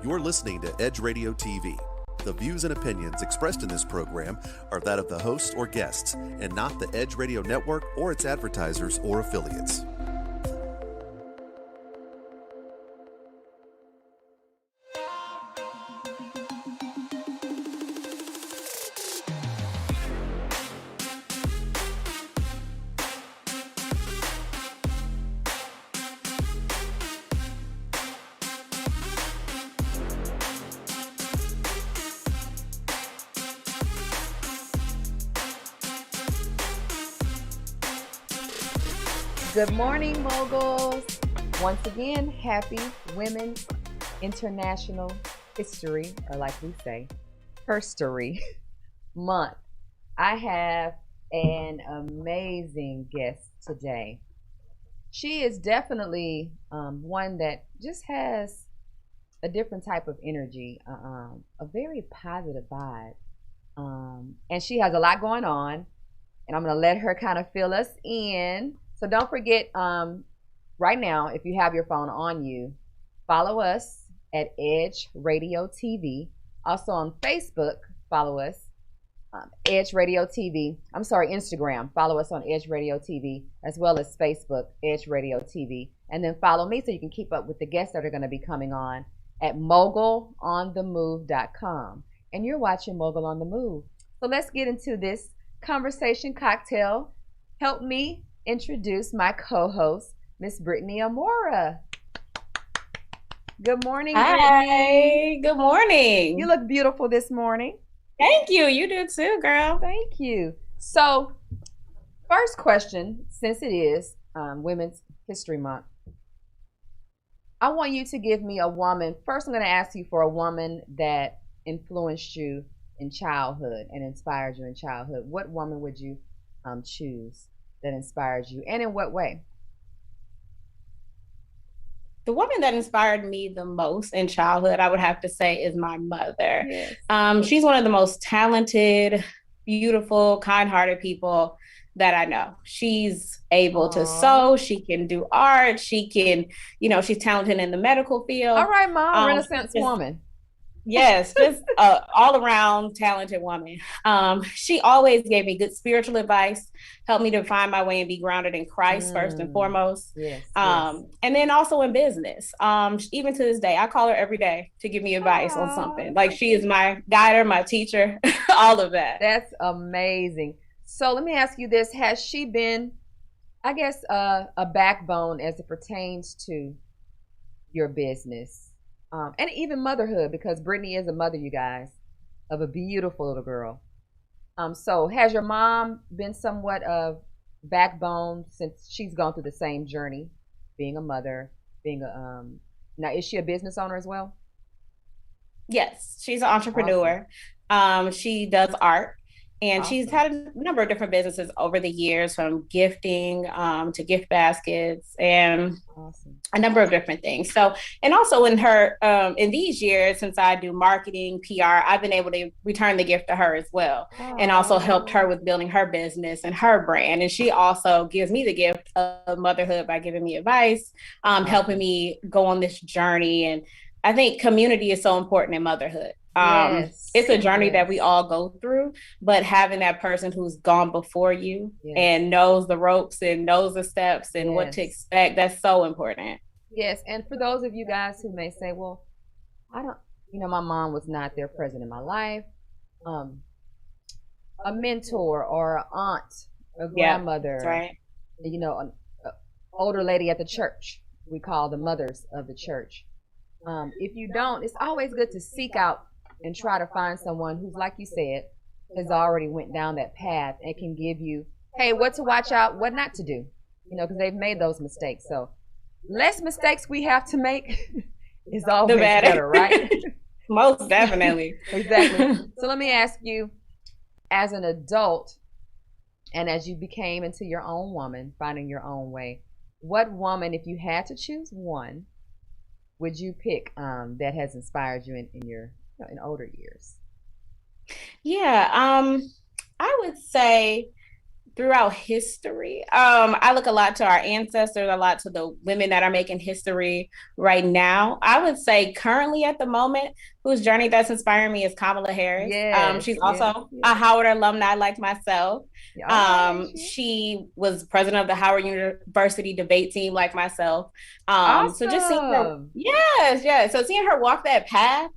You're listening to Edge Radio TV. The views and opinions expressed in this program are that of the hosts or guests, and not the Edge Radio Network or its advertisers or affiliates. Good morning, moguls. Once again, happy Women's International History, or like we say, Herstory Month. I have an amazing guest today. She is definitely one that just has a different type of energy, a very positive vibe. And she has a lot going on, and I'm going to let her kind of fill us in. So don't forget, right now, if you have your phone on you, follow us at Edge Radio TV. Also on Facebook, follow us, Edge Radio TV. I'm sorry, Instagram. Follow us on Edge Radio TV, as well as Facebook, Edge Radio TV. And then follow me so you can keep up with the guests that are going to be coming on at mogulonthemove.com. And you're watching Mogul on the Move. So let's get into this conversation cocktail. Help me introduce my co-host, Miss Brittany Amora. Good morning, Hi, Brittany. good morning. You look beautiful this morning. Thank you. You do too, girl. Thank you. So, first question, since it is Women's History Month, I want you to give me a woman. First, I'm going to ask you for a woman that influenced you in childhood and inspired you in childhood. What woman would you choose that inspires you, and in what way? The woman that inspired me the most in childhood, I would have to say, is my mother. Yes. She's one of the most talented, beautiful, kind-hearted people that I know. She's able to sew. She can do art. She can, she's talented in the medical field. All right, Mom, Renaissance woman. Yes, just all around talented woman. She always gave me good spiritual advice, helped me to find my way and be grounded in Christ first and foremost. Yes, And then also in business. Even to this day, I call her every day to give me advice on something. Like, she is my guider, my teacher, all of that. That's amazing. So let me ask you this. Has she been, I guess, a backbone as it pertains to your business? And even motherhood, because Brittany is a mother, you guys, of a beautiful little girl. So has your mom been somewhat of backbone since she's gone through the same journey, being a mother, now is she a business owner as well? Yes, she's an entrepreneur. Awesome. She does art. And Awesome. She's had a number of different businesses over the years, from gifting to gift baskets and awesome. A number of different things. So, and also in her, in these years, since I do marketing, PR, I've been able to return the gift to her as well, and also helped her with building her business and her brand. And she also gives me the gift of motherhood by giving me advice, helping me go on this journey. And I think community is so important in motherhood. Yes. It's a journey that we all go through, but having that person who's gone before you and knows the ropes and knows the steps and what to expect, that's so important. Yes. And for those of you guys who may say, well, I don't, my mom was not there present in my life. A mentor or an aunt, a grandmother, right. An older lady at the church, we call the mothers of the church. If you don't, it's always good to seek out and try to find someone who's, like you said, has already went down that path and can give you, hey, what to watch out, what not to do, because they've made those mistakes. So less mistakes we have to make is always better, right? Most definitely. Exactly. So let me ask you, as an adult and as you became into your own woman, finding your own way, what woman, if you had to choose one, would you pick that has inspired you in your in older years? Yeah, I would say throughout history, I look a lot to our ancestors, a lot to the women that are making history right now. I would say currently at the moment, whose journey that's inspiring me is Kamala Harris. Yes, She's yes, also a yes. Howard alumni like myself. All right. She was president of the Howard University debate team like myself. So just seeing her, Awesome. yes, yes. So seeing her walk that path,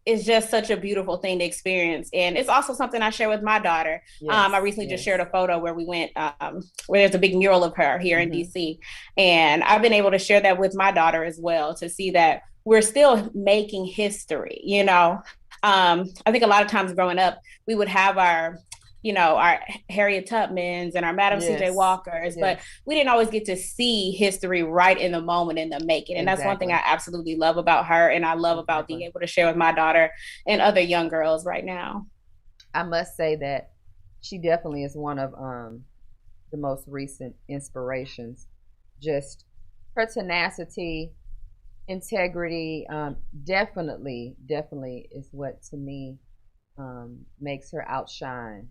is just such a beautiful thing to experience. And it's also something I share with my daughter. Yes, I recently just yes. shared a photo where we went, where there's a big mural of her here in DC. And I've been able to share that with my daughter as well, to see that we're still making history, you know. I think a lot of times growing up, we would have our, you know, our Harriet Tubmans and our Madam C.J. Yes, Walkers, but yes. we didn't always get to see history right in the moment, in the making. And that's one thing Exactly. I absolutely love about her, and I love about being Exactly. able to share with my daughter and other young girls right now. I must say that she definitely is one of the most recent inspirations. Just her tenacity, integrity, definitely is what to me makes her outshine,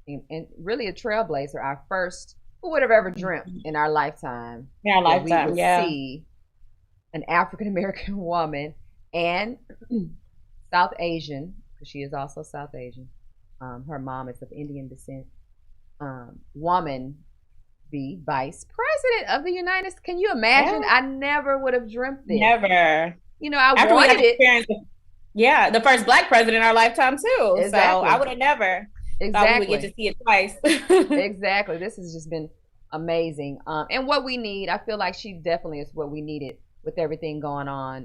and really a trailblazer. Our first, who would have ever dreamt in our lifetime In our that we lifetime, would yeah. see an African American woman and South Asian, because she is also South Asian. Her mom is of Indian descent. Woman be vice president of the United States. Can you imagine? Yeah, I never would have dreamt this. never. You know, I After we got wanted to it. experience, yeah, the first Black president in our lifetime too. So I Exactly. would have never thought we would get to Exactly. see it twice. Exactly. This has just been amazing. And what we need, I feel like she definitely is what we needed with everything going on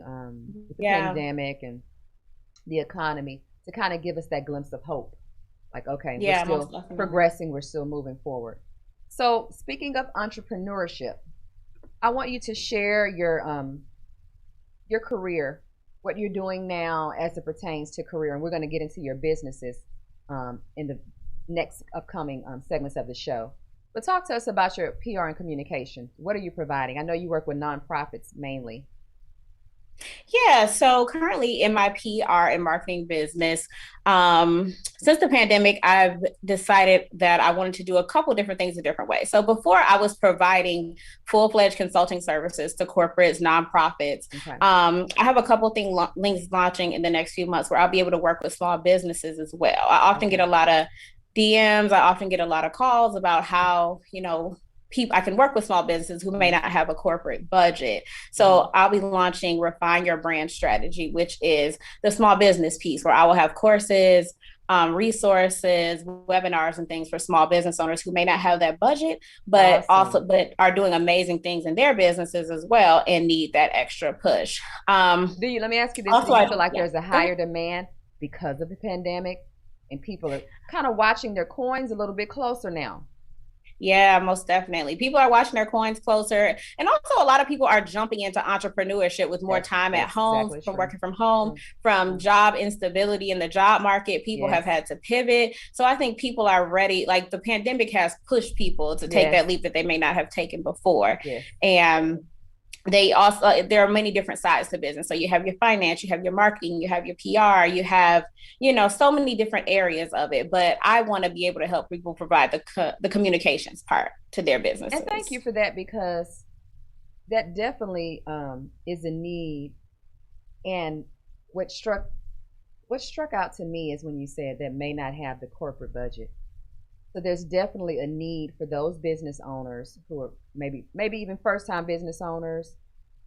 with the Yeah, pandemic and the economy, to kind of give us that glimpse of hope. Like, okay, we're yeah, most still definitely. progressing, we're still moving forward. So, speaking of entrepreneurship, I want you to share your career, what you're doing now as it pertains to career, and we're going to get into your businesses in the next upcoming segments of the show. But talk to us about your PR and communication. What are you providing? I know you work with nonprofits mainly. Yeah, so currently in my PR and marketing business, since the pandemic, I've decided that I wanted to do a couple different things a different way. So before I was providing full-fledged consulting services to corporates, nonprofits. Okay. I have a couple things launching in the next few months where I'll be able to work with small businesses as well. I often get Okay. a lot of DMs. I often get a lot of calls about how, you know, people I can work with small businesses who may not have a corporate budget. Mm-hmm. So I'll be launching Refine Your Brand Strategy, which is the small business piece where I will have courses, resources, webinars, and things for small business owners who may not have that budget, but Awesome. are doing amazing things in their businesses as well and need that extra push. Let me ask you this, do Also, you feel like yeah, there's a higher demand because of the pandemic and people are kind of watching their coins a little bit closer now? yeah, most definitely. People are watching their coins closer. And also, a lot of people are jumping into entrepreneurship with more time at That's home, exactly from true. working from home, True. from True. job instability in the job market. People have Yes. had to pivot. So I think people are ready. Like the pandemic has pushed people to take Yes. that leap that they may not have taken before. Yes. And they also there are many different sides to business. So you have your finance, you have your marketing, you have your PR, you have, you know, so many different areas of it. But I want to be able to help people provide the communications part to their And thank you businesses. for that, because that definitely is a need. And what struck out to me is when you said that may not have the corporate budget. So there's definitely a need for those business owners who are maybe even first time business owners.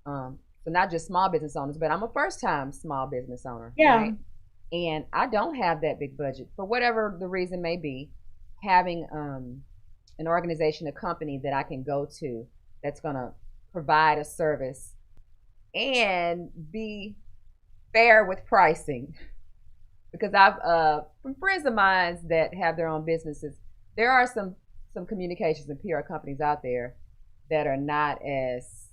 So not just small business owners, but I'm a first time small business owner, Yeah. right? And I don't have that big budget for whatever the reason may be. Having an organization, a company that I can go to that's gonna provide a service and be fair with pricing, because I've from friends of mine that have their own businesses, there are some communications and PR companies out there that are not as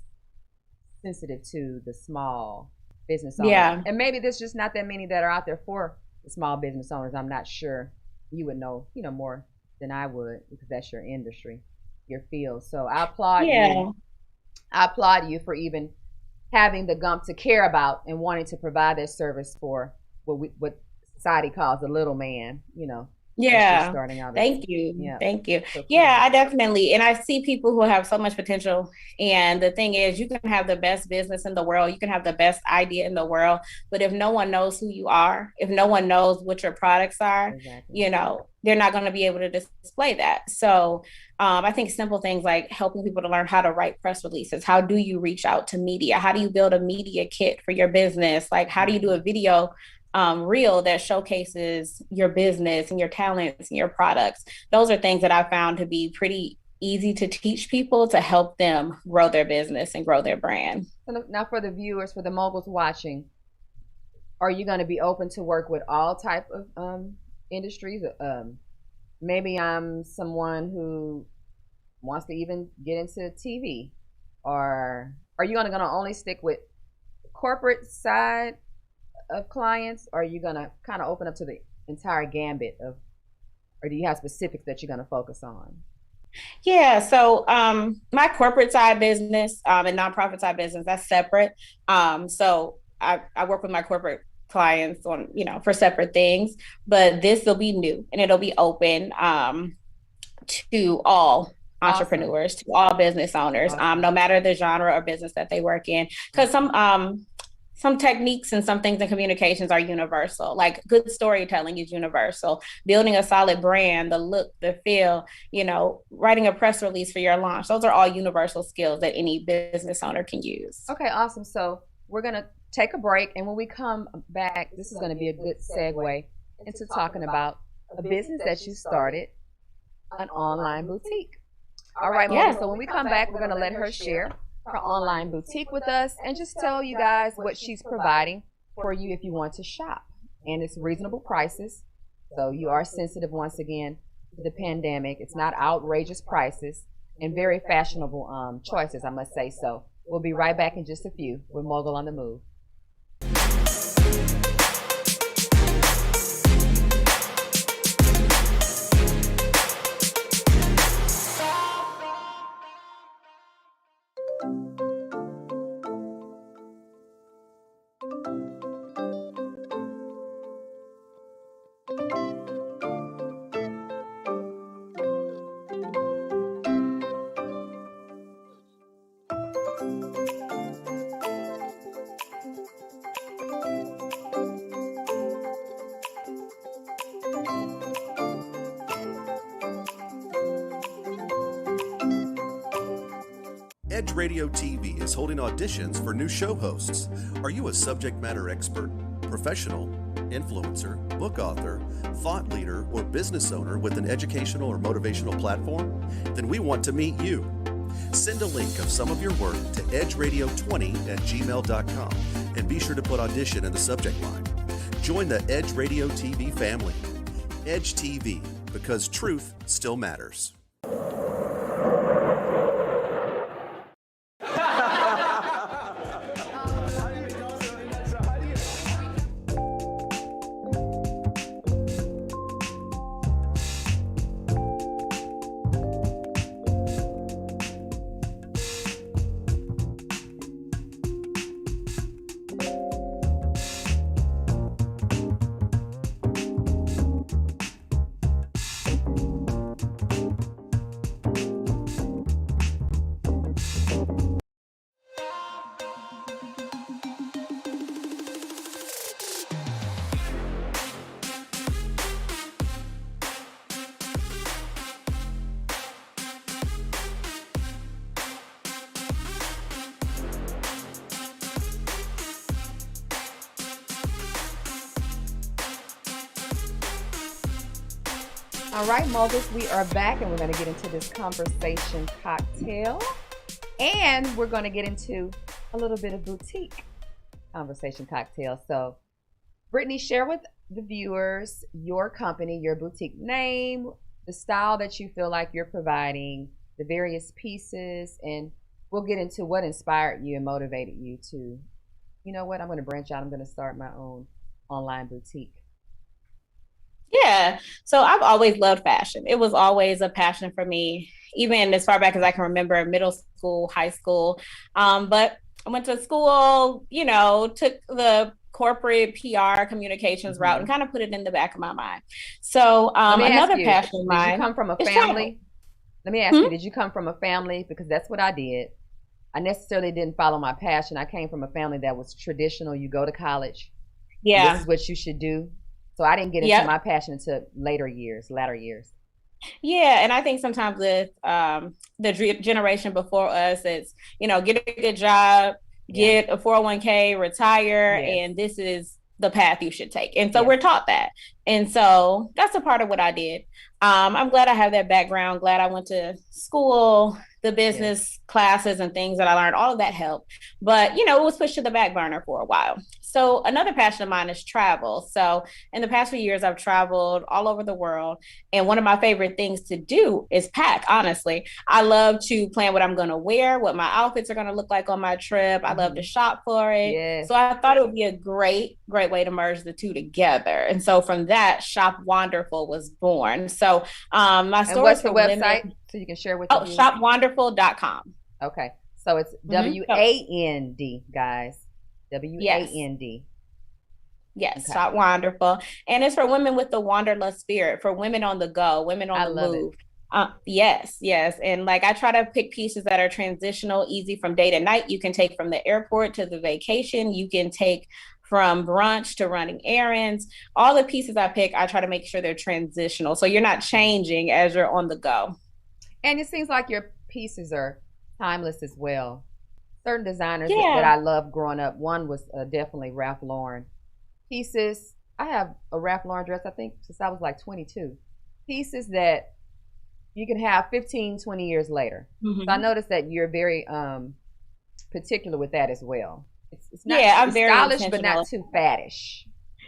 sensitive to the small business owner. Yeah. And maybe there's just not that many that are out there for the small business owners. I'm not sure. You would know, more than I would, because that's your industry, your field. So I applaud you. Yeah. I applaud you for even having the gump to care about and wanting to provide that service for what society calls a little man, Yeah. Starting out. Thank you. Yeah. Thank you. So cool. Yeah, I definitely, and I see people who have so much potential. And the thing is, you can have the best business in the world, you can have the best idea in the world, but if no one knows who you are, if no one knows what your products are, Exactly. you know, they're not going to be able to display that. So I think simple things like helping people to learn how to write press releases. How do you reach out to media? How do you build a media kit for your business? Like, how do you do a video reel that showcases your business and your talents and your products? Those are things that I found to be pretty easy to teach people to help them grow their business and grow their brand. So now for the viewers, for the moguls watching, are you going to be open to work with all type of industries? Maybe I'm someone who wants to even get into TV, or are you going to only stick with corporate side of clients, or are you going to kind of open up to the entire gambit of, or do you have specifics that you're going to focus on? Yeah, so my corporate side business and nonprofit side business, that's separate. So I work with my corporate clients on, you know, for separate things, but this will be new and it'll be open to all entrepreneurs, to all business owners, no matter the genre or business that they work in. Because some techniques and some things in communications are universal. Like good storytelling is universal. Building a solid brand, the look, the feel, you know, writing a press release for your launch. Those are all universal skills that any business owner can use. Okay, awesome. So we're going to take a break. And when we come back, this is going to be a good segue into talking about a business that you started, an online boutique. All right, Mona. So when we come back, we're going to let her share her online boutique with us and just tell you guys what she's providing for you if you want to shop. And it's reasonable prices. So you are sensitive once again to the pandemic. It's not outrageous prices and very fashionable choices, I must say. So we'll be right back in just a few with Mogul on the Move. Edge Radio TV is holding auditions for new show hosts. Are you a subject matter expert, professional, influencer, book author, thought leader, or business owner with an educational or motivational platform? Then we want to meet you. Send a link of some of your work to edgeradio20@gmail.com and be sure to put audition in the subject line. Join the Edge Radio TV family. Edge TV, because truth still matters. All right, moguls, we are back and we're going to get into this conversation cocktail. And we're going to get into a little bit of boutique conversation cocktail. So, Brittany, share with the viewers your company, your boutique name, the style that you feel like you're providing, the various pieces, and we'll get into what inspired you and motivated you to, you know what, I'm going to branch out. I'm going to start my own online boutique. Yeah. So I've always loved fashion. It was always a passion for me, even as far back as I can remember, middle school, high school. But I went to school, you know, took the corporate PR communications route and kind of put it in the back of my mind. So Let me ask another you, passion of did you mine come from a is travel. family? Let me ask you, did you come from a family? Because that's what I did. I necessarily didn't follow my passion. I came from a family that was traditional. You go to college, and this Yeah. is what you should do. So I didn't get into Yep. my passion until latter years. Yeah, and I think sometimes with the generation before us, it's, get a good job, Yeah. get a 401k, retire, Yes. and this is the path you should take. And so Yes. we're taught that. And so that's a part of what I did. I'm glad I have that background, glad I went to school, the business classes and things that I learned, all of that helped. But, it was pushed to the back burner for a while. So another passion of mine is travel. So in the past few years, I've traveled all over the world. And one of my favorite things to do is pack, honestly. I love to plan what I'm going to wear, what my outfits are going to look like on my trip. I love to shop for it. Yes. So I thought it would be a great way to merge the two together. And so from that, Shop Wonderful was born. So my And stories what's the for website women. so you can share with Oh, the viewers? shopwonderful.com. Okay. So it's WAND, guys. WAND. Yes, Okay. Shop Wonderful. And it's for women with the wanderlust spirit, for women on the go, women on the move. Yes. And like I try to pick pieces that are transitional, easy from day to night. You can take from the airport to the vacation. You can take from brunch to running errands. All the pieces I pick, I try to make sure they're transitional. So you're not changing as you're on the go. And it seems like your pieces are timeless as well. Certain designers that I loved growing up, one was definitely Ralph Lauren. Pieces, I have a Ralph Lauren dress, I think, since I was like 22. Pieces that you can have 15, 20 years later. So I noticed that you're very particular with that as well. It's not I'm very stylish, but not too faddish.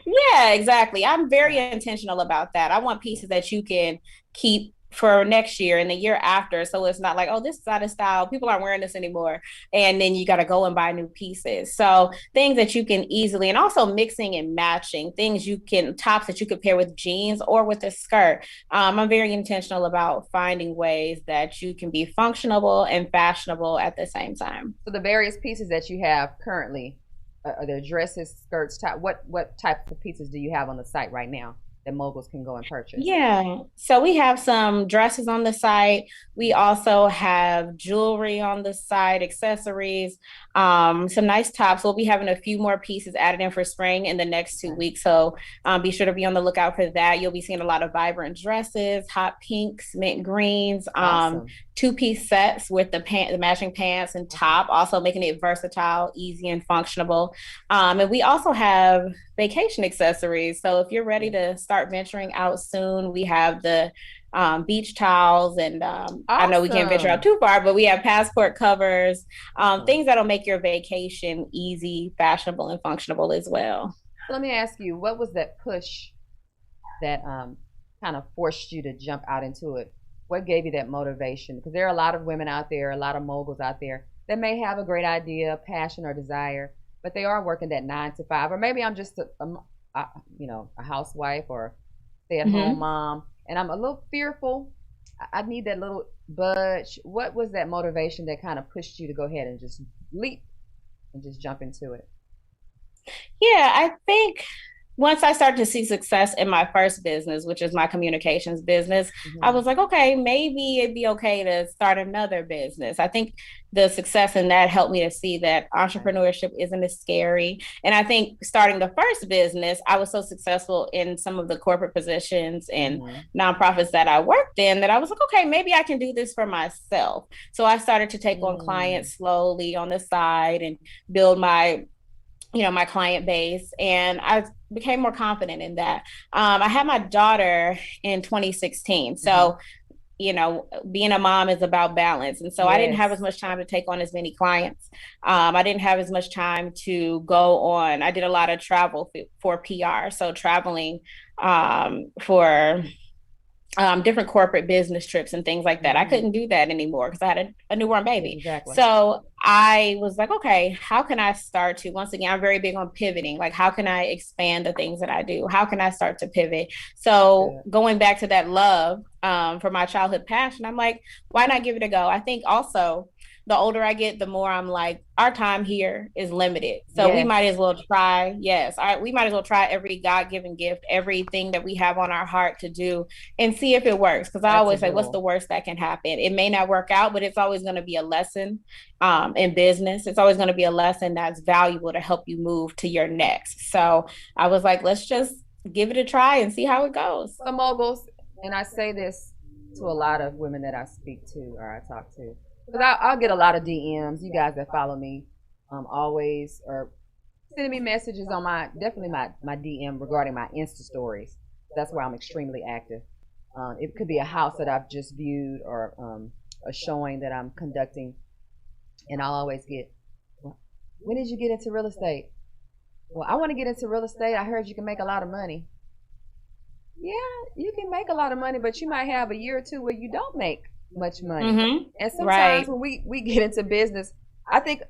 Yeah, exactly. I'm very intentional about that. I want pieces that you can keep for next year and the year after. So it's not like, oh, this is out of style. People aren't wearing this anymore. And then you got to go and buy new pieces. So things that you can easily, and also mixing and matching tops that you could pair with jeans or with a skirt. I'm very intentional about finding ways that you can be functional and fashionable at the same time. So the various pieces that you have currently, are there dresses, skirts, top? What types of pieces do you have on the site right now that moguls can go and purchase? Yeah. So we have some dresses on the site. We also have jewelry on the site, accessories, some nice tops. We'll be having a few more pieces added in for spring in the next 2 weeks. So be sure to be on the lookout for that. You'll be seeing a lot of vibrant dresses, hot pinks, mint greens, Awesome. 2-piece sets with the matching pants and top, also making it versatile, easy, and functional. And we also have vacation accessories. So if you're ready to start venturing out soon, we have the beach towels, and I know we can't venture out too far, but we have passport covers, things that'll make your vacation easy, fashionable, and functional as well. Let me ask you, what was that push that kind of forced you to jump out into it? What gave you that motivation? Because there are a lot of women out there, a lot of moguls out there that may have a great idea, passion, or desire, but they are working that 9 to 5, or maybe I'm just a housewife or stay-at-home mom, and I'm a little fearful. I need that little budge. What was that motivation that kind of pushed you to go ahead and just leap and just jump into it? Yeah, I think once I started to see success in my first business, which is my communications business, I was like, okay, maybe it'd be okay to start another business. I think the success in that helped me to see that entrepreneurship isn't as scary. And I think starting the first business, I was so successful in some of the corporate positions and nonprofits that I worked in that I was like, okay, maybe I can do this for myself. So I started to take on clients slowly on the side and build my client base, and I became more confident in that. I had my daughter in 2016. So, being a mom is about balance. And so I didn't have as much time to take on as many clients. I didn't have as much time to go on. I did a lot of travel for PR. So traveling for different corporate business trips and things like that. I couldn't do that anymore because I had a newborn baby. Exactly. So I was like, okay, how can I start to, once again, I'm very big on pivoting. Like, how can I expand the things that I do? How can I start to pivot? So going back to that love for my childhood passion, I'm like, why not give it a go? I think also the older I get, the more I'm like, our time here is limited. So we Yes. might as well try, we might as well try every God-given gift, everything that we have on our heart to do and see if it works. Because I That's a always say, what's rule. the worst that can happen? It may not work out, but it's always going to be a lesson in business. It's always going to be a lesson that's valuable to help you move to your next. So I was like, let's just give it a try and see how it goes. So moguls, and I say this to a lot of women that I speak to or I talk to, because I'll get a lot of DMs. You guys that follow me, always or sending me messages on definitely my DM regarding my Insta stories. That's where I'm extremely active. It could be a house that I've just viewed or a showing that I'm conducting, and I'll always get, "Well, when did you get into real estate?" "Well, I want to get into real estate. I heard you can make a lot of money." Yeah, you can make a lot of money, but you might have a year or two where you don't make much money. Mm-hmm. And Right. sometimes when we get into business, I think,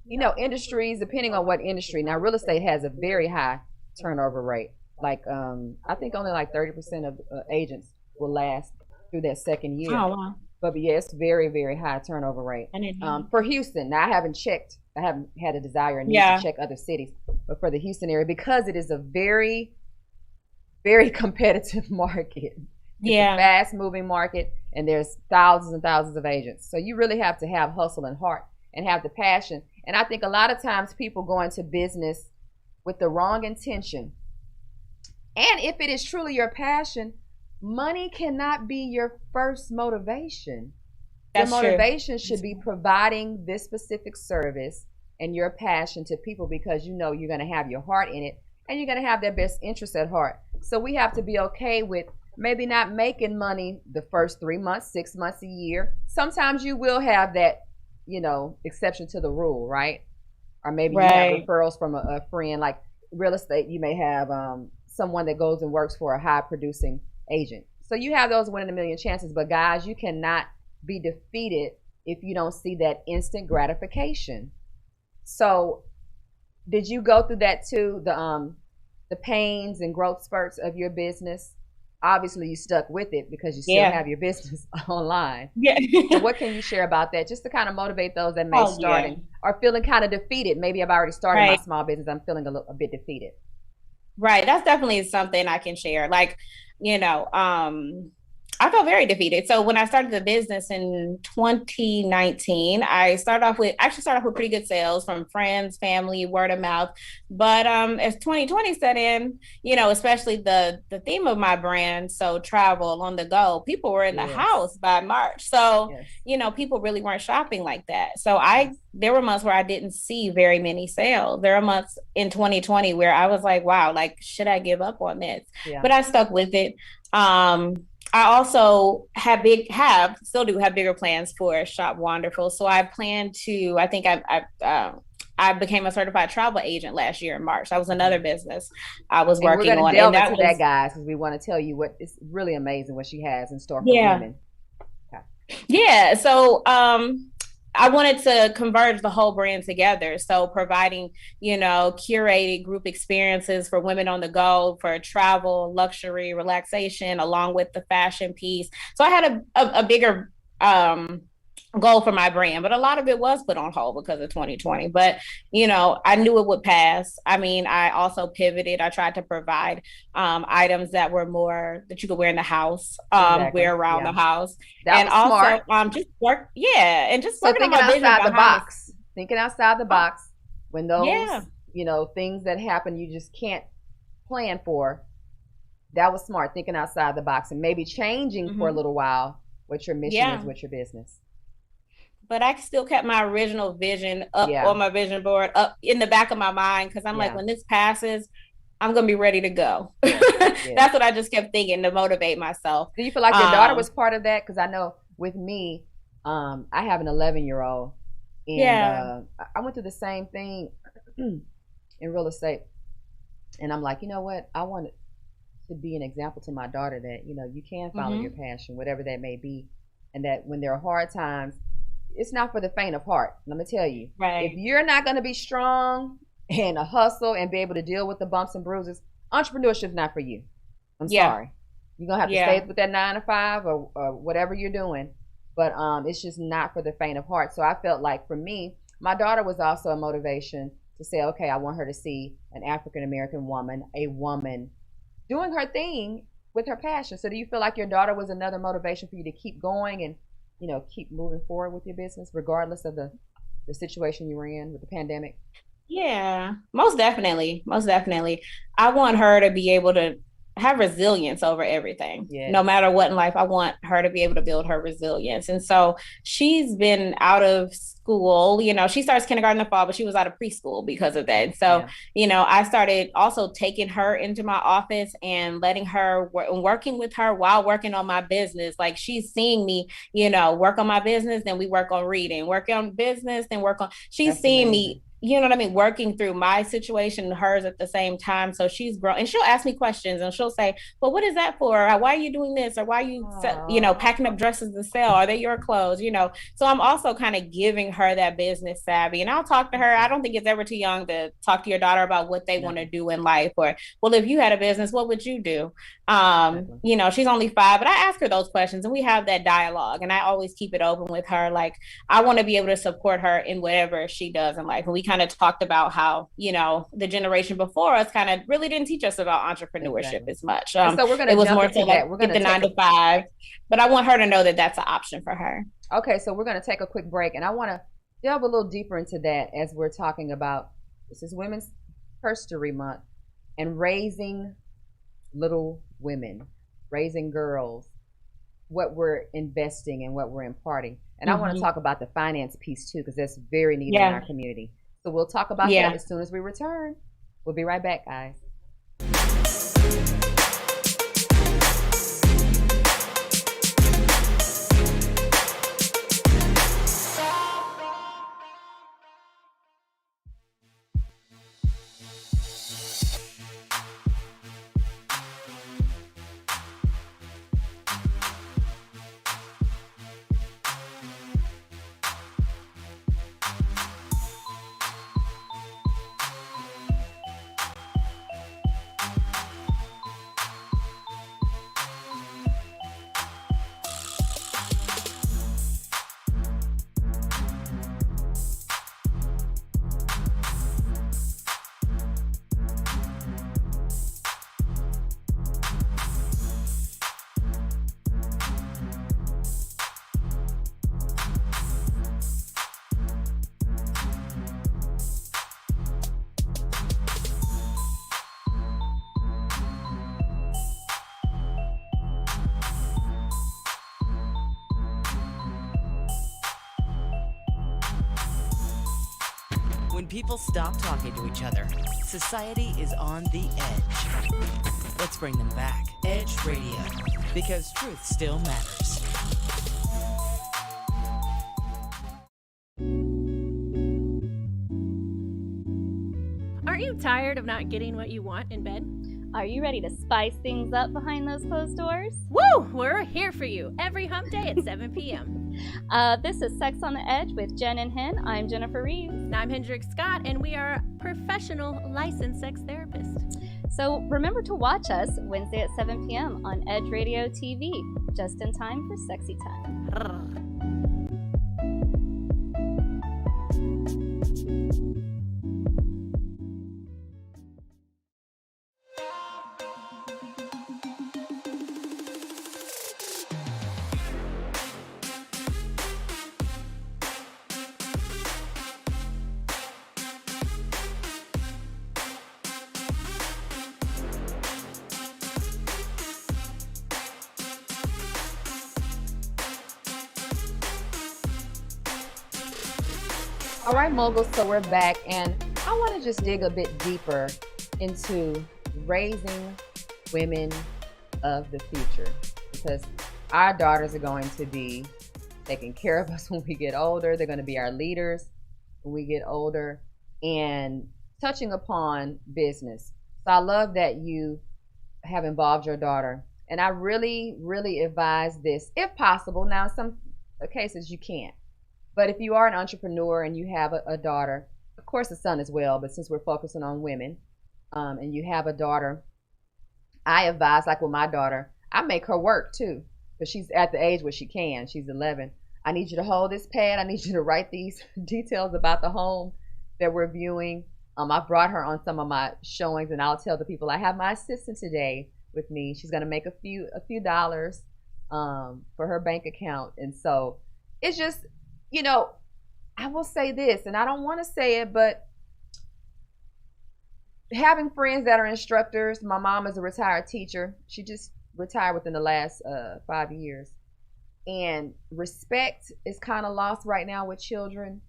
industries, depending on what industry. Now, real estate has a very high turnover rate. Like, I think only like 30% of agents will last through that second year. Oh, wow. But yeah, it's very, very high turnover rate. I didn't know. For Houston, now I haven't had a desire and need Yeah. to check other cities, but for the Houston area, because it is a very, very competitive market. It's a Yeah. fast moving market, and there's thousands and thousands of agents. So you really have to have hustle and heart and have the passion. And I think a lot of times people go into business with the wrong intention. And if it is truly your passion, money cannot be your first motivation. Your That's true. motivation should be providing this specific service and your passion to people, because you know you're going to have your heart in it and you're going to have their best interest at heart. So we have to be okay with maybe not making money the first 3 months, 6 months, a year. Sometimes you will have that, exception to the rule, right? Or maybe you have Right. referrals from a friend. Like real estate, you may have someone that goes and works for a high producing agent. So you have those 1 in a million chances. But guys, you cannot be defeated if you don't see that instant gratification. So did you go through that too? The pains and growth spurts of your business? Obviously you stuck with it because you still Yeah. have your business online. Yeah. So what can you share about that, just to kind of motivate those that may Oh, start yeah. and are feeling kind of defeated? Maybe I've already started my Right. small business. I'm feeling a bit defeated. Right. That's definitely something I can share. Like, you know, I felt very defeated. So when I started the business in 2019, I actually started off with pretty good sales from friends, family, word of mouth. But as 2020 set in, especially the theme of my brand, so travel on the go, people were in the Yes. house by March. So, Yes. people really weren't shopping like that. So there were months where I didn't see very many sales. There are months in 2020 where I was like, wow, like, should I give up on this? Yeah. But I stuck with it. I also still do have bigger plans for Shop Wonderful. So I plan to, I think I became a certified travel agent last year in March. That was another business I was And we're working going to on. delve And into that, guys, because we want to tell you what is really amazing what she has in store for Yeah. women. Yeah. So I wanted to converge the whole brand together. So providing, curated group experiences for women on the go, for travel, luxury, relaxation, along with the fashion piece. So I had a bigger goal for my brand, but a lot of it was put on hold because of 2020. But, I knew it would pass. I mean, I also pivoted. I tried to provide items that were more that you could wear in the house, Exactly. wear around Yeah. the house. That And was also smart. just work. Yeah. And just So working on thinking my vision outside the behind box. Thinking outside the box. When those, Yeah. things that happen you just can't plan for. That was smart, thinking outside the box and maybe changing for a little while what your mission Yeah. is with your business. But I still kept my original vision up Yeah. on my vision board, up in the back of my mind, because I'm like, Yeah. when this passes, I'm gonna be ready to go. Yeah. That's what I just kept thinking to motivate myself. Do you feel like your daughter was part of that? Because I know with me, I have an 11-year-old, and Yeah. I went through the same thing in real estate, and I'm like, you know what? I want to be an example to my daughter that you can follow your passion, whatever that may be, and that when there are hard times, it's not for the faint of heart. Let me tell you, Right. if you're not going to be strong and a hustle and be able to deal with the bumps and bruises, entrepreneurship's not for you. I'm Yeah. sorry. You're going to have to Yeah. stay with that 9 to 5 or whatever you're doing. but it's just not for the faint of heart. So I felt like for me, my daughter was also a motivation to say, okay, I want her to see an African American woman, a woman doing her thing with her passion. So do you feel like your daughter was another motivation for you to keep going and, keep moving forward with your business regardless of the situation you were in with the pandemic? Yeah, most definitely. Most definitely. I want her to be able to have resilience over everything. Yes. No matter what in life, I want her to be able to build her resilience. And so she's been out of school. She starts kindergarten in the fall, but she was out of preschool because of that. And so, I started also taking her into my office and letting her working with her while working on my business. Like she's seeing me, work on my business, then we work on reading, work on business, then she's seeing me, working through my situation and hers at the same time. So she's grown, and she'll ask me questions and she'll say, well, what is that for? Why are you doing this? Or why are you, packing up dresses to sell? Are they your clothes? So I'm also kind of giving her that business savvy, and I'll talk to her. I don't think it's ever too young to talk to your daughter about what they want to do in life, or, well, if you had a business, what would you do? She's only 5, but I ask her those questions and we have that dialogue, and I always keep it open with her. Like, I want to be able to support her in whatever she does in life. And we kind of talked about how, the generation before us kind of really didn't teach us about entrepreneurship as much. So we're going to jump into that. We're going to get the 9 to 5, but I want her to know that that's an option for her. Okay, so we're going to take a quick break, and I want to delve a little deeper into that as we're talking about, this is Women's History Month, and raising little women, raising girls, what we're investing and what we're imparting. And I want to talk about the finance piece too, because that's very needed in our community. So we'll talk about that as soon as we return. We'll be right back, guys. When people stop talking to each other, society is on the edge. Let's bring them back. Edge Radio, because truth still matters. Aren't you tired of not getting what you want in bed? Are you ready to spice things up behind those closed doors? Woo! We're here for you every hump day at 7 p.m. This is Sex on the Edge with Jen and Hen. I'm Jennifer Reeves. And I'm Hendrik Scott, and we are professional licensed sex therapists. So remember to watch us Wednesday at 7 p.m. on Edge Radio TV, just in time for sexy time. All right, moguls, so we're back, and I want to just dig a bit deeper into raising women of the future, because our daughters are going to be taking care of us when we get older. They're going to be our leaders when we get older, and touching upon business. So I love that you have involved your daughter, and I really, really advise this, if possible. Now, in some cases you can't. But if you are an entrepreneur and you have a daughter, of course a son as well, but since we're focusing on women, and you have a daughter, I advise, like with my daughter, I make her work too, because she's at the age where she can. She's 11. I need you to hold this pad. I need you to write these details about the home that we're viewing. I brought her on some of my showings, and I'll tell the people I have my assistant today with me. She's going to make a few dollars for her bank account. And so it's just, I will say this, and I don't want to say it, but having friends that are instructors. My mom is a retired teacher. She just retired within the last 5 years. And respect is kind of lost right now with children.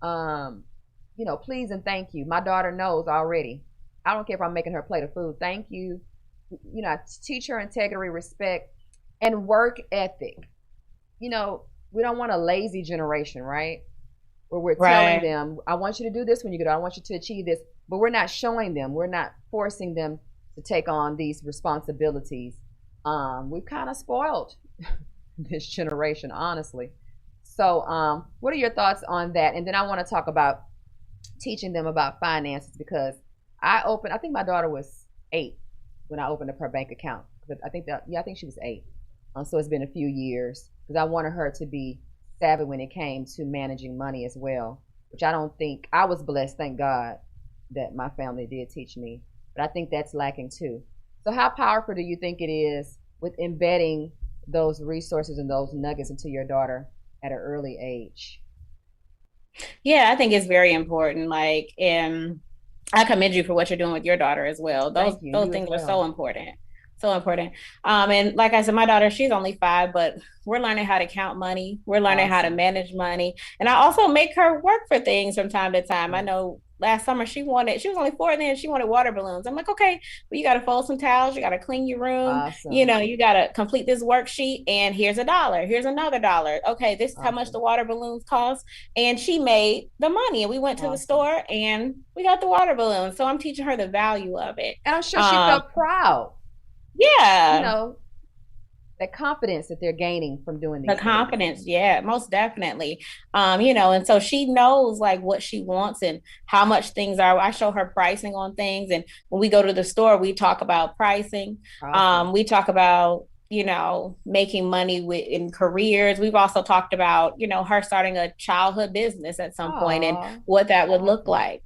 Please and thank you. My daughter knows already. I don't care if I'm making her a plate of food. Thank you. I teach her integrity, respect, and work ethic. We don't want a lazy generation, right? Where we're telling them, I want you to do this when you get out. I want you to achieve this. But we're not showing them. We're not forcing them to take on these responsibilities. We've kind of spoiled this generation, honestly. So what are your thoughts on that? And then I want to talk about teaching them about finances, because I think my daughter was 8 when I opened up her bank account. I think she was 8. So it's been a few years, because I wanted her to be savvy when it came to managing money as well, which I don't think I was blessed. Thank God that my family did teach me, but I think that's lacking too. So how powerful do you think it is with embedding those resources and those nuggets into your daughter at an early age? Yeah, I think it's very important. And I commend you for what you're doing with your daughter as well. Those things are so important. So important. And like I said, my daughter, she's only 5, but we're learning how to count money. We're learning how to manage money. And I also make her work for things from time to time. I know last summer she was only 4 then, she wanted water balloons. I'm like, okay, well, you got to fold some towels. You got to clean your room. You got to complete this worksheet, and here's $1. Here's another $1. Okay, this is how much the water balloons cost. And she made the money, and we went to the store and we got the water balloons. So I'm teaching her the value of it. And I'm sure she felt proud. Yeah. That confidence that they're gaining from doing these things. Confidence, yeah, most definitely. And so she knows what she wants and how much things are. I show her pricing on things, and when we go to the store, we talk about pricing. We talk about making money in careers. We've also talked about her starting a childhood business at some point and what that would look like.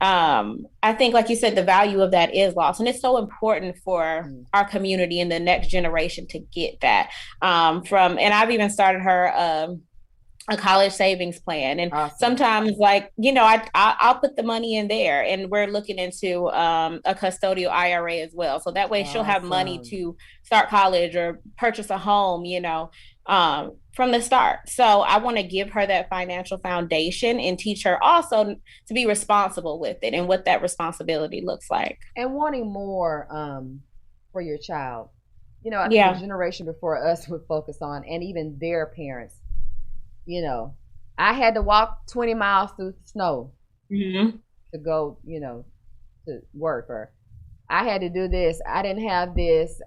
I think, like you said, the value of that is lost, and it's so important for our community and the next generation to get that. And I've even started her a college savings plan, and sometimes I'll put the money in there, and we're looking into a custodial IRA as well, so that way she'll have money to start college or purchase a home from the start. So I want to give her that financial foundation and teach her also to be responsible with it and what that responsibility looks like, and wanting more for your child. I think the generation before us would focus on, and even their parents, I had to walk 20 miles through snow to go, to work, or I had to do this. I didn't have this.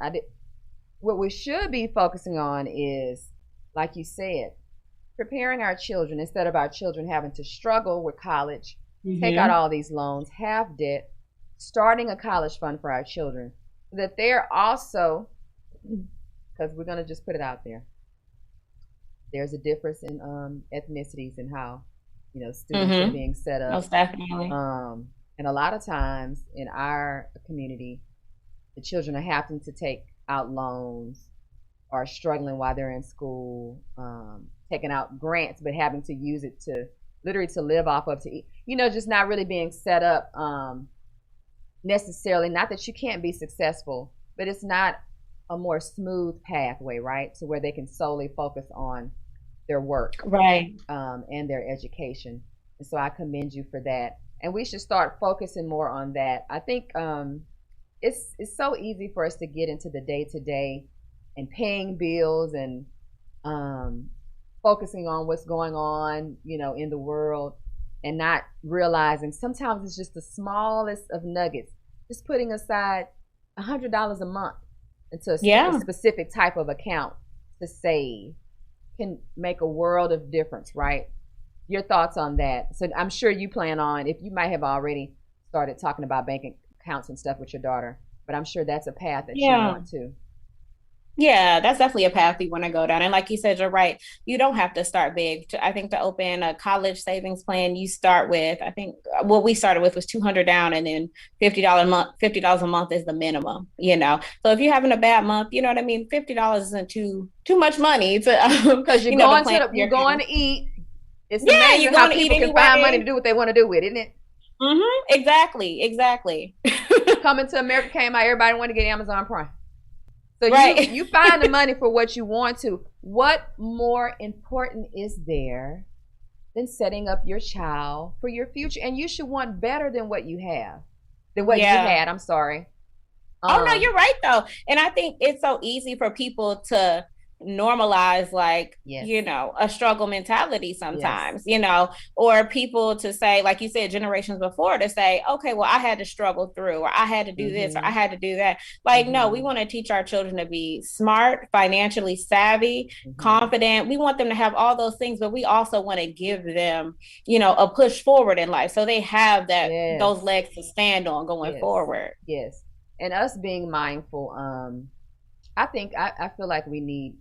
What we should be focusing on is, like you said, preparing our children instead of our children having to struggle with college, take out all these loans, have debt, starting a college fund for our children, so that they're also, because we're going to just put it out there, there's a difference in ethnicities and how students are being set up. Most definitely. And a lot of times in our community, the children are having to take out loans or struggling while they're in school, taking out grants, but having to use it to literally to live off of, to eat. Just not really being set up necessarily. Not that you can't be successful, but it's not a more smooth pathway, right? To where they can solely focus on their work, right, and their education. And so I commend you for that. And we should start focusing more on that. I think it's so easy for us to get into the day-to-day and paying bills and focusing on what's going on, in the world, and not realizing sometimes it's just the smallest of nuggets. Just putting aside $100 a month into a specific type of account to save can make a world of difference, right? Your thoughts on that? So I'm sure you plan on, if you might have already started talking about bank accounts and stuff with your daughter, but I'm sure that's a path that you want to. Yeah, that's definitely a path we want to go down. And like you said, you're right. You don't have to start big. I think to open a college savings plan, you start with, I think what we started with was 200 down, and then $50 a month, $50 a month is the minimum, you know. So if you're having a bad month, you know what I mean? $50 isn't too much money to Because you know, to plan you're your going house. to eat. It's Yeah, amazing you're how going to eat people can find money to anyway. do what they want to do with it, isn't it? Exactly, exactly. Coming to America came out, everybody wanted to get Amazon Prime. So Right. you find the money for what you want to. What more important is there than setting up your child for your future? And you should want better than what you have, than what you Yeah. had. I'm sorry. Oh no, you're right though. And I think it's so easy for people to normalize like, Yes. you know, a struggle mentality sometimes, Yes. you know, or people to say, like you said, generations before to say, okay, well, I had to struggle through, or I had to do this, or I had to do that. Like, no, we want to teach our children to be smart, financially savvy, confident. We want them to have all those things, but we also want to give them, you know, a push forward in life so they have that those legs to stand on going forward. Yes. And us being mindful, I think I feel like we need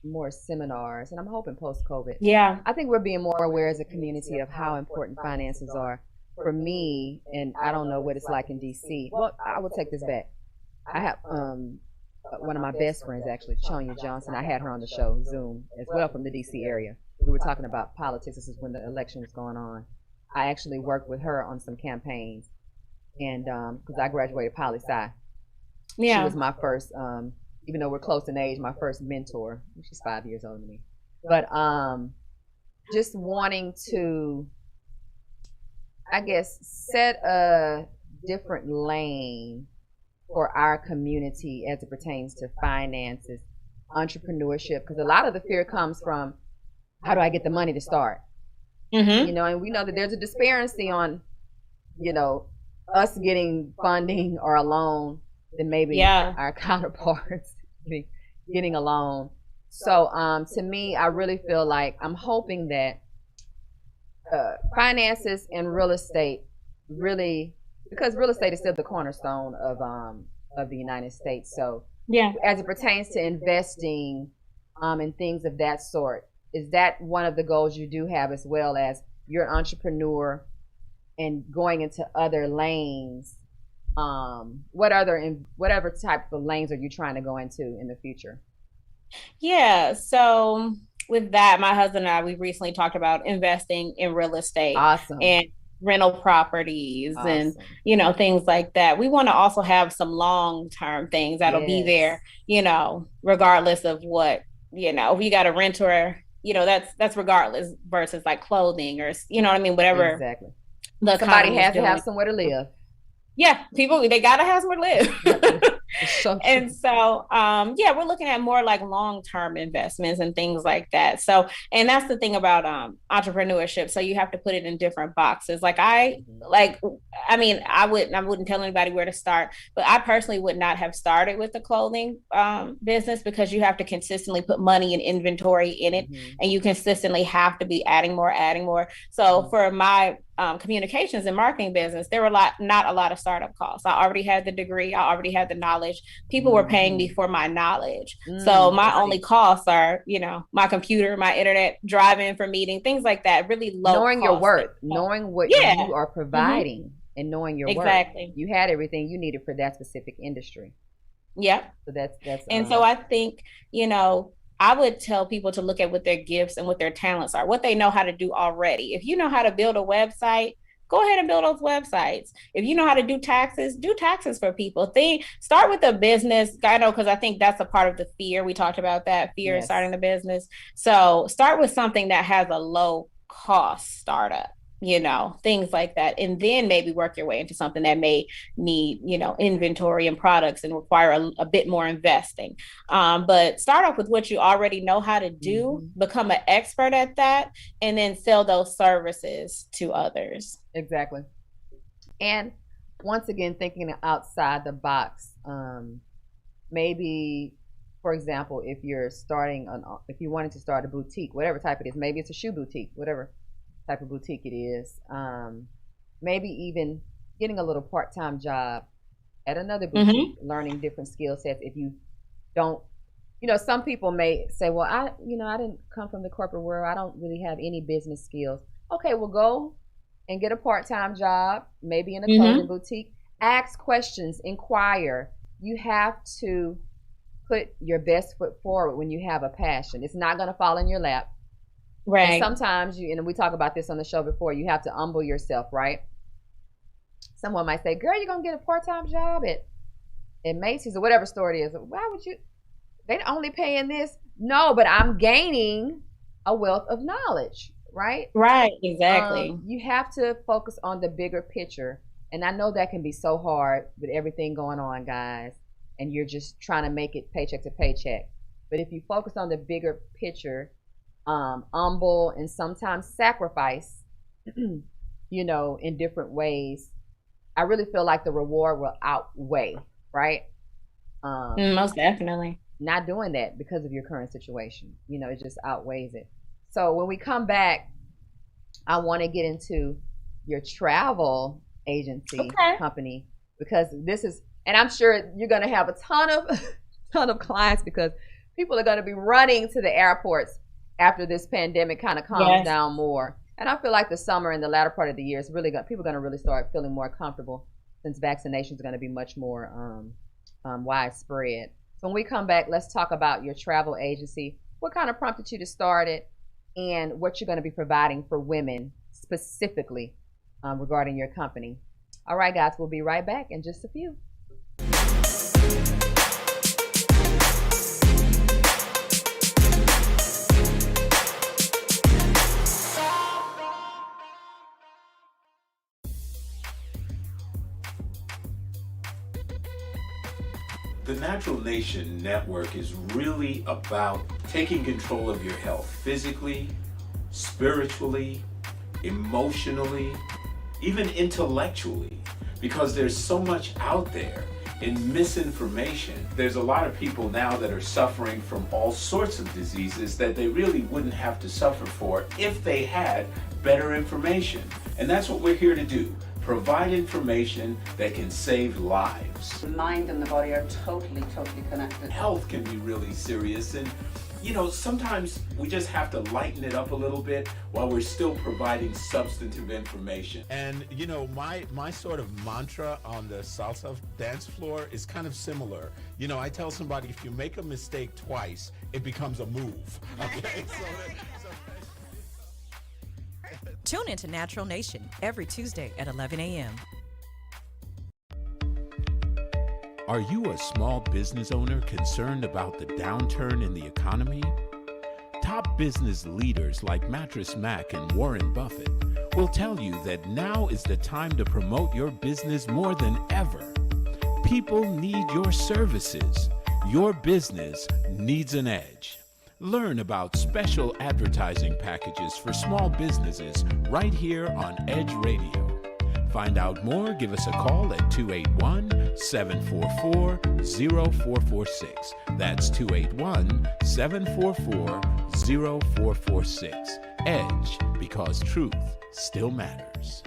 more seminars, and I'm hoping post COVID. Yeah. I think we're being more aware as a community of how important finances are. For me, and I don't know what it's like in DC. Well, I will take this back. I have one of my best friends, actually, Chonya Johnson. I had her on the show, Zoom, as well, from the DC area. We were talking about politics. This is when the election was going on. I actually worked with her on some campaigns, and because I graduated poli sci, she was my first. Even though we're close in age, my first mentor. She's 5 years older than me, but just wanting to, I guess, set a different lane for our community as it pertains to finances, entrepreneurship, because a lot of the fear comes from, how do I get the money to start? You know, and we know that there's a disparity on, you know, us getting funding or a loan than maybe our counterparts getting a loan. So to me, I really feel like I'm hoping that finances and real estate really, because real estate is still the cornerstone of the United States. So as it pertains to investing and things of that sort, is that one of the goals you do have, as well as you're an entrepreneur and going into other lanes? Whatever type of lanes are you trying to go into in the future? Yeah. So with that, my husband and I, we recently talked about investing in real estate and rental properties and, you know, things like that. We want to also have some long-term things that'll be there, you know, regardless of what, you know, if you got a renter, you know, that's regardless, versus like clothing or, you know what I mean? Whatever. Exactly. Somebody has to have somewhere to live. Yeah, people, they gotta have somewhere to live. And so we're looking at more like long-term investments and things like that. So, and that's the thing about entrepreneurship. So you have to put it in different boxes. I mean, I wouldn't tell anybody where to start, but I personally would not have started with the clothing business, because you have to consistently put money and inventory in it, and you consistently have to be adding more. So for my communications and marketing business, there were not a lot of startup costs. I already had the degree, I already had the knowledge. People were paying me for my knowledge. So my only costs are, you know, my computer, my internet, driving for meeting, things like that. Really low. Knowing your worth, knowing what you are providing, and knowing your worth. You had everything you needed for that specific industry. Yep. So that's and so I think, you know, I would tell people to look at what their gifts and what their talents are, what they know how to do already. If you know how to build a website, go ahead and build those websites. If you know how to do taxes for people. Start with a business. I know, because I think that's a part of the fear. We talked about that fear of starting a business. So start with something that has a low cost startup, you know, things like that. And then maybe work your way into something that may need, you know, inventory and products and require a bit more investing. But start off with what you already know how to do, become an expert at that, and then sell those services to others. Exactly. And once again, thinking outside the box, maybe, for example, if you wanted to start a boutique, whatever type it is, maybe it's a shoe boutique, whatever type of boutique it is, maybe even getting a little part-time job at another boutique, learning different skill sets. If you don't some people may say, well, I didn't come from the corporate world. I don't really have any business skills. Okay, well, go and get a part-time job, maybe in a clothing boutique. Ask questions, inquire. You have to put your best foot forward when you have a passion. It's not going to fall in your lap. Right. And sometimes we talk about this on the show before, you have to humble yourself, right? Someone might say, girl, you're going to get a part-time job at Macy's or whatever store it is. Why would you? They're only paying this. No, but I'm gaining a wealth of knowledge, right? Right, exactly. You have to focus on the bigger picture. And I know that can be so hard with everything going on, guys. And you're just trying to make it paycheck to paycheck. But if you focus on the bigger picture, humble and sometimes sacrifice, in different ways, I really feel like the reward will outweigh, right? Most definitely. Not doing that because of your current situation. It just outweighs it. So when we come back, I want to get into your travel agency company, because this is, and I'm sure you're going to have a ton of clients, because people are going to be running to the airports after this pandemic kind of calms down more. And I feel like the summer and the latter part of the year is really people are going to really start feeling more comfortable, since vaccinations are going to be much more widespread. So when we come back, let's talk about your travel agency. What kind of prompted you to start it, and what you're going to be providing for women specifically regarding your company. All right, guys, we'll be right back in just a few. The Natural Nation Network is really about taking control of your health physically, spiritually, emotionally, even intellectually, because there's so much out there in misinformation. There's a lot of people now that are suffering from all sorts of diseases that they really wouldn't have to suffer for if they had better information. And that's what we're here to do. Provide information that can save lives. The mind and the body are totally connected. Health can be really serious, and sometimes we just have to lighten it up a little bit while we're still providing substantive information. And my sort of mantra on the salsa dance floor is kind of similar. I tell somebody, if you make a mistake twice, it becomes a move. Okay? Tune into Natural Nation every Tuesday at 11 a.m. Are you a small business owner concerned about the downturn in the economy? Top business leaders like Mattress Mac and Warren Buffett will tell you that now is the time to promote your business more than ever. People need your services. Your business needs an edge. Learn about special advertising packages for small businesses right here on Edge Radio. Find out more, give us a call at 281-744-0446. That's 281-744-0446. Edge, because truth still matters.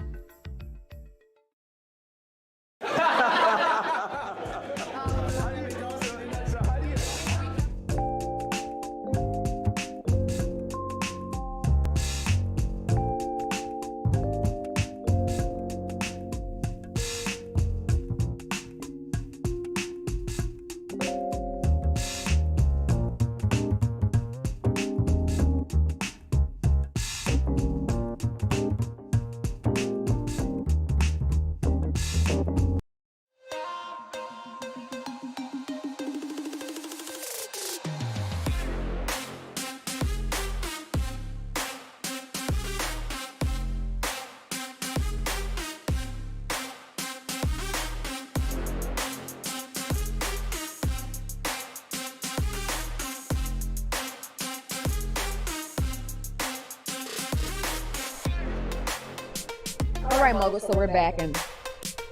All right, Mogul, so we're back, and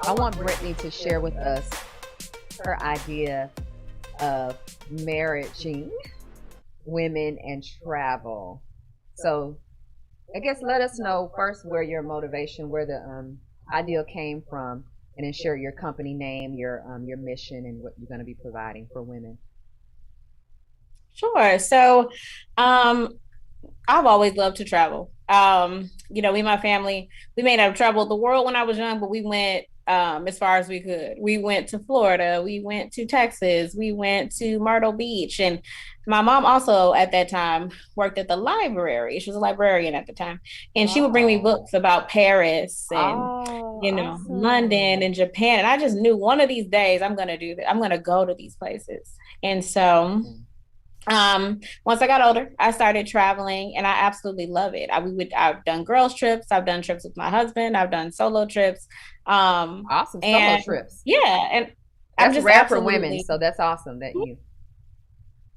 I want Brittany to share with us her idea of marrying women and travel. So I guess let us know first where your motivation, where the idea came from, and then share your company name, your mission, and what you're going to be providing for women. Sure. So, I've always loved to travel. Me and my family, we may not have traveled the world when I was young, but we went as far as we could. We went to Florida, we went to Texas, we went to Myrtle Beach. And my mom also at that time worked at the library. She was a librarian at the time. And she would bring me books about Paris and London and Japan. And I just knew one of these days I'm gonna do that. I'm gonna go to these places. And so once I got older, I started traveling and I absolutely love it. I've done girls trips, I've done trips with my husband, I've done solo trips. Awesome solo trips. Yeah, and I'm That's just rare for women, so that's awesome that you.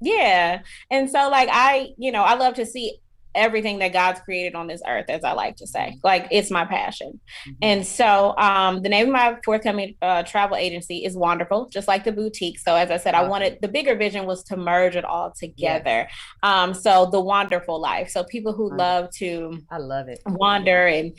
Yeah. And so I love to see everything that God's created on this earth, as I like to say. Like, it's my passion. And so the name of my forthcoming travel agency is Wonderful, just like the boutique. So as I said, I wanted, the bigger vision was to merge it all together. So the wonderful life. So people who love to, I love it, wander and,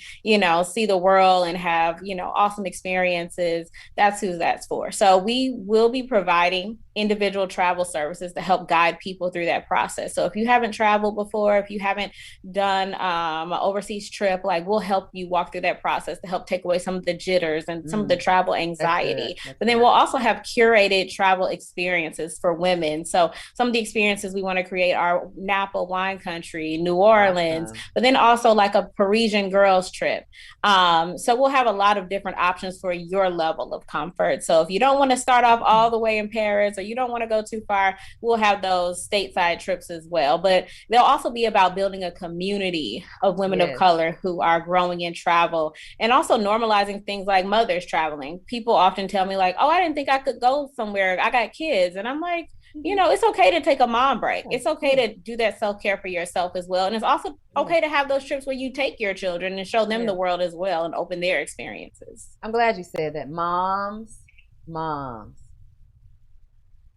see the world and have, awesome experiences. That's who that's for. So we will be providing individual travel services to help guide people through that process. So if you haven't traveled before, if you haven't done an overseas trip, like, we'll help you walk through that process to help take away some of the jitters and some of the travel anxiety. But then we'll also have curated travel experiences for women. So some of the experiences we want to create are Napa wine country, New Orleans, but then also like a Parisian girls trip. So we'll have a lot of different options for your level of comfort. So if you don't want to start off all the way in Paris, or you don't want to go too far, we'll have those stateside trips as well. But they'll also be about building a community of women of color who are growing in travel, and also normalizing things like mothers traveling. People often tell me like, oh, I didn't think I could go somewhere, I got kids. And I'm like, it's okay to take a mom break. It's okay to do that self-care for yourself as well. And it's also okay to have those trips where you take your children and show them the world as well and open their experiences. I'm glad you said that. Moms,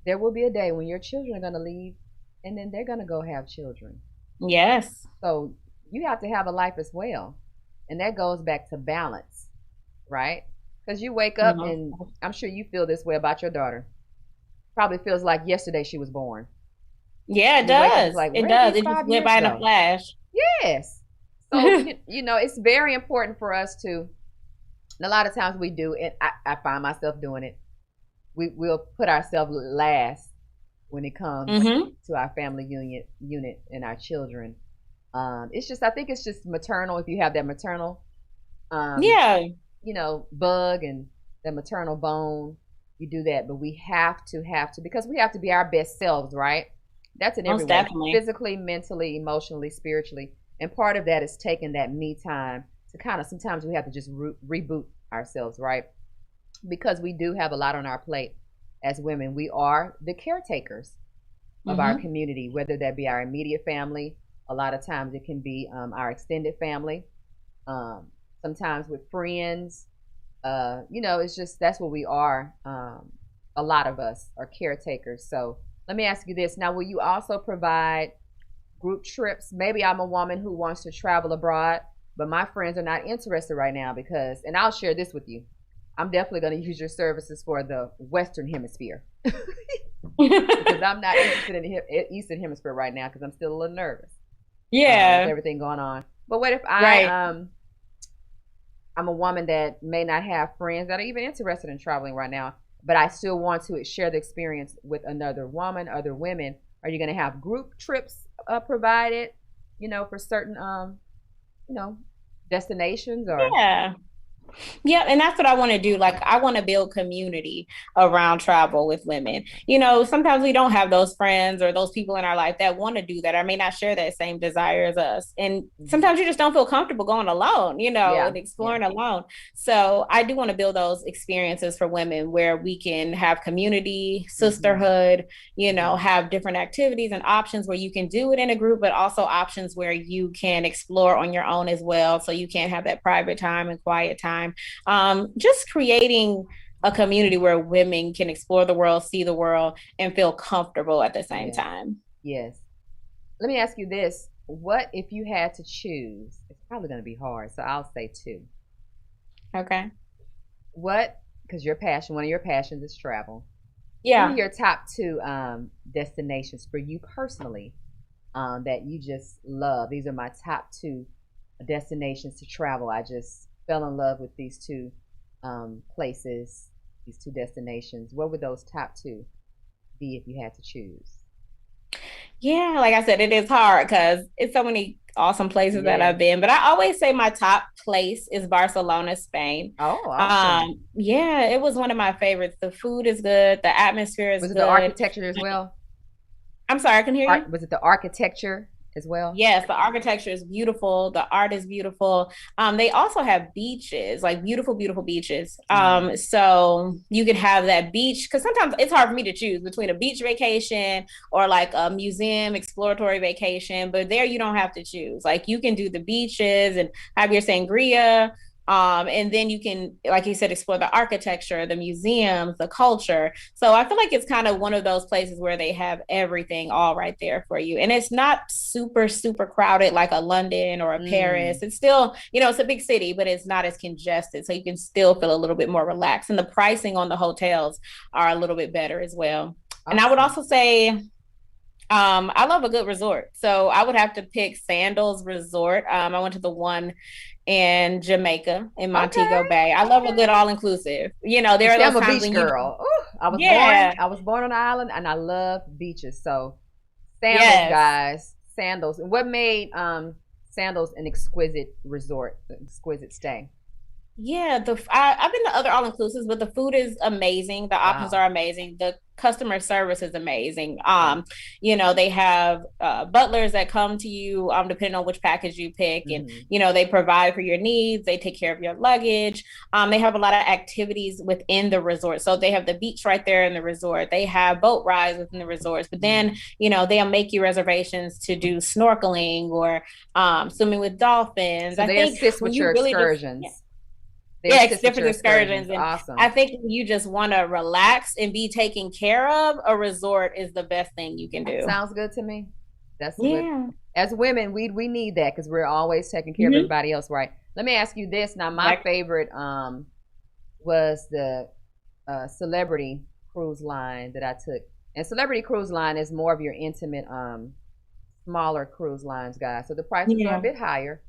there will be a day when your children are going to leave and then they're going to go have children. Yes. So you have to have a life as well. And that goes back to balance, right? Because you wake up and I'm sure you feel this way about your daughter. Probably feels like yesterday she was born. Yeah, it does. Like, it does. It just went by in a flash. Yes. So, it's very important for us to, and a lot of times we do, and I find myself doing it, we'll put ourselves last when it comes to our family unit and our children. I think it's just maternal, if you have that maternal, bug and the maternal bone, you do that. But we have to, because we have to be our best selves, right? That's in every way, physically, mentally, emotionally, spiritually. And part of that is taking that me time to kind of, sometimes we have to just reboot ourselves, right? Because we do have a lot on our plate as women. We are the caretakers of our community, whether that be our immediate family. A lot of times it can be our extended family. Sometimes with friends. It's just, that's what we are. A lot of us are caretakers. So let me ask you this. Now, will you also provide group trips? Maybe I'm a woman who wants to travel abroad, but my friends are not interested right now because, and I'll share this with you, I'm definitely going to use your services for the Western Hemisphere. Because I'm not interested in the Eastern Hemisphere right now because I'm still a little nervous. Yeah. With everything going on. But what if I'm a woman that may not have friends that are even interested in traveling right now, but I still want to share the experience with another woman, other women? Are you going to have group trips provided, for certain, destinations? Or Yeah, and that's what I want to do. Like, I want to build community around travel with women. Sometimes we don't have those friends or those people in our life that want to do that or may not share that same desire as us. And sometimes you just don't feel comfortable going alone, and exploring alone. So I do want to build those experiences for women where we can have community, sisterhood, have different activities and options where you can do it in a group, but also options where you can explore on your own as well. So you can have that private time and quiet time. Just creating a community where women can explore the world, see the world, and feel comfortable at the same time. Yes. Let me ask you this. What if you had to choose? It's probably going to be hard, so I'll say 2. Okay. Because one of your passions is travel. Yeah. What are your top two destinations for you personally that you just love? These are my top two destinations to travel. I just fell in love with these two places, these two destinations. What would those top two be if you had to choose? Yeah, like I said, it is hard because it's so many awesome places that Yeah. I've been. But I always say my top place is Barcelona, Spain. Oh, awesome. Yeah, it was one of my favorites. The food is good, the atmosphere is Was it the good. architecture as well? I'm sorry, I can hear you. Was it the architecture as well? Yes, the architecture is beautiful. The art is beautiful. They also have beaches, like beautiful, beautiful beaches. So you could have that beach because sometimes it's hard for me to choose between a beach vacation or like a museum exploratory vacation. But there you don't have to choose. Like you can do the beaches and have your sangria. And then you can, like you said, explore the architecture, the museums, the culture. So I feel like it's kind of one of those places where they have everything all right there for you. And it's not super, super crowded like a London or a Paris. It's still, it's a big city, but it's not as congested. So you can still feel a little bit more relaxed. And the pricing on the hotels are a little bit better as well. Awesome. And I would also say, I love a good resort. So I would have to pick Sandals Resort. I went to the one in Jamaica in Montego Bay. I love a good all-inclusive. There are those I'm a times beach when girl. I was born on an island and I love beaches. So Sandals, guys, Sandals. What made Sandals an exquisite resort, an exquisite stay? Yeah, I've been to other all-inclusives, but the food is amazing. The options are amazing. The customer service is amazing. They have butlers that come to you depending on which package you pick, and they provide for your needs. They take care of your luggage. They have a lot of activities within the resort. So they have the beach right there in the resort. They have boat rides within the resorts, but then they'll make you reservations to do snorkeling or swimming with dolphins. So they assist with your excursions. It's different excursions. And awesome. I think you just want to relax and be taken care of. A resort is the best thing you can do. Sounds good to me. That's good. As women, we need that because we're always taking care of everybody else, right? Let me ask you this. Now, my favorite was the Celebrity Cruise Line that I took. And Celebrity Cruise Line is more of your intimate, smaller cruise lines, guys. So the prices are a bit higher.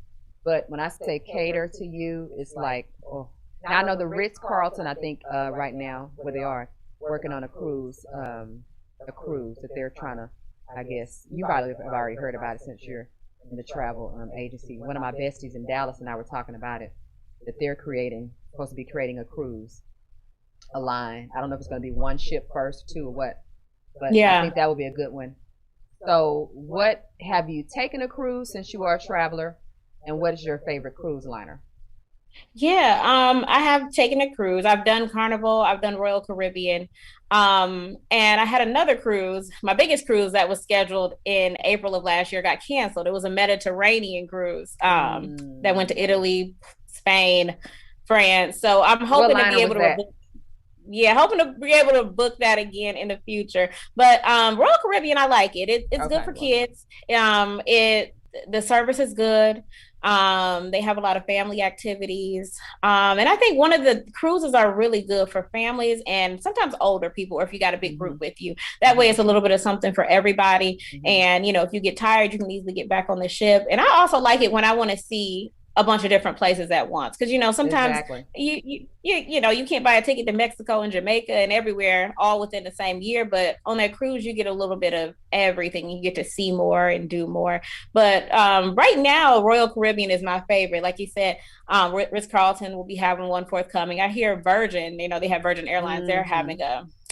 But when I say cater to you, it's like, oh. Now I know the Ritz-Carlton, I think right now, where they are, working on a cruise that they're trying to, I guess, you probably have already heard about it since you're in the travel agency. One of my besties in Dallas and I were talking about it, that they're supposed to be creating a cruise, a line. I don't know if it's going to be one ship first, two, or what, but I think that would be a good one. So have you taken a cruise since you are a traveler? And what is your favorite cruise liner? Yeah, I have taken a cruise. I've done Carnival, I've done Royal Caribbean. And I had another cruise, my biggest cruise that was scheduled in April of last year got canceled. It was a Mediterranean cruise that went to Italy, Spain, France. So I'm hoping to be able to hoping to be able to book that again in the future. But Royal Caribbean, I like it. It's good for kids. The service is good. They have a lot of family activities. And I think one of the cruises are really good for families and sometimes older people, or if you got a big group with you. That way it's a little bit of something for everybody. And, if you get tired, you can easily get back on the ship. And I also like it when I want to see a bunch of different places at once. Because, sometimes you can't buy a ticket to Mexico and Jamaica and everywhere all within the same year. But on that cruise, you get a little bit of everything. You get to see more and do more. But right now, Royal Caribbean is my favorite. Like you said, Ritz-Carlton will be having one forthcoming. I hear Virgin, they have Virgin Airlines. They're having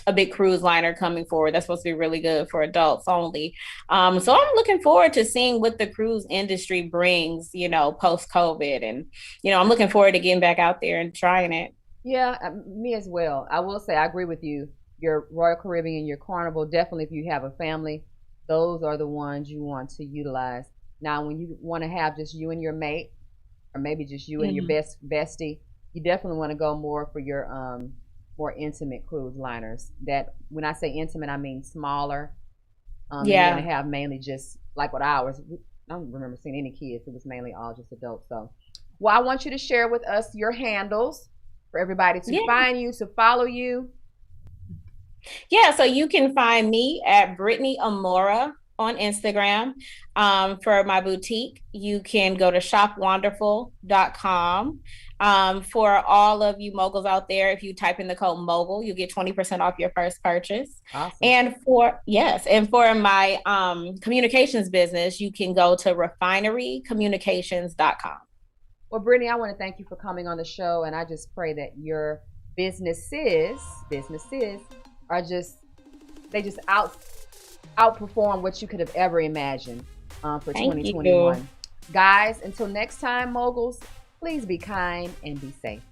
a big cruise liner coming forward. That's supposed to be really good for adults only. So I'm looking forward to seeing what the cruise industry brings, post-COVID. And, I'm looking forward to getting back out there and trying it. Yeah, me as well. I will say I agree with you. Your Royal Caribbean, your Carnival, definitely if you have a family, those are the ones you want to utilize. Now, when you want to have just you and your mate, or maybe just you and your bestie, you definitely want to go more for your more intimate cruise liners. That when I say intimate, I mean smaller. You're gonna have mainly just like what ours. I don't remember seeing any kids. It was mainly all just adults. So, well, I want you to share with us your handles for everybody to find you, to follow you. Yeah, so you can find me at Brittany Amora on Instagram. For my boutique, you can go to shopwonderful.com. For all of you moguls out there, if you type in the code mogul, you get 20% off your first purchase. Awesome. And for my communications business, you can go to refinerycommunications.com. Well, Brittany, I want to thank you for coming on the show, and I just pray that your businesses are just outperform what you could have ever imagined for 2021. Guys, until next time, moguls, please be kind and be safe.